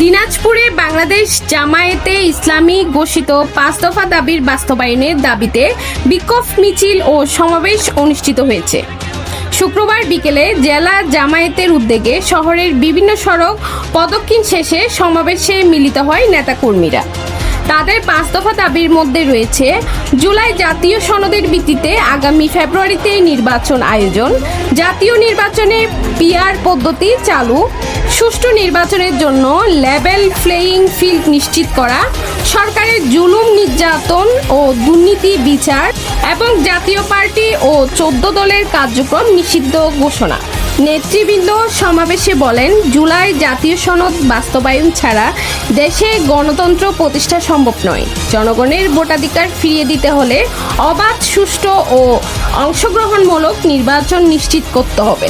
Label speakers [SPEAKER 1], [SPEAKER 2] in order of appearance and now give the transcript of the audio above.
[SPEAKER 1] দিনাজপুরে বাংলাদেশ জামায়াতে ইসলামী ঘোষিত 5 দফা দাবির বাস্তবায়নের দাবিতে বিক্ষোভ মিছিল ও সমাবেশ অনুষ্ঠিত হয়েছে। শুক্রবার বিকেলে জেলা জামায়াতের উদ্যোগে শহরের বিভিন্ন সড়ক প্রদক্ষিণ শেষে সমাবেশে মিলিত হয় নেতাকর্মীরা। তাদের 5 দফা দাবির মধ্যে রয়েছে জুলাই জাতীয় সনদের ভিত্তিতে আগামী ফেব্রুয়ারিতে নির্বাচন আয়োজন, জাতীয় নির্বাচনে পিআর পদ্ধতি চালু, সুষ্ঠু নির্বাচনের জন্য লেভেল প্লেয়িং ফিল্ড নিশ্চিত করা, সরকারের জুলুম নির্যাতন ও দুর্নীতি বিচার এবং জাতীয় পার্টি ও 14 দলের কার্যক্রম নিষিদ্ধ ঘোষণা। নেতৃবৃন্দ সমাবেশে বলেন, জুলাই জাতীয় সনদ বাস্তবায়ন ছাড়া দেশে গণতন্ত্র প্রতিষ্ঠা সম্ভব নয়। জনগণের ভোটাধিকার ফিরিয়ে দিতে হলে অবাধ, সুষ্ঠু ও অংশগ্রহণমূলক নির্বাচন নিশ্চিত করতে হবে।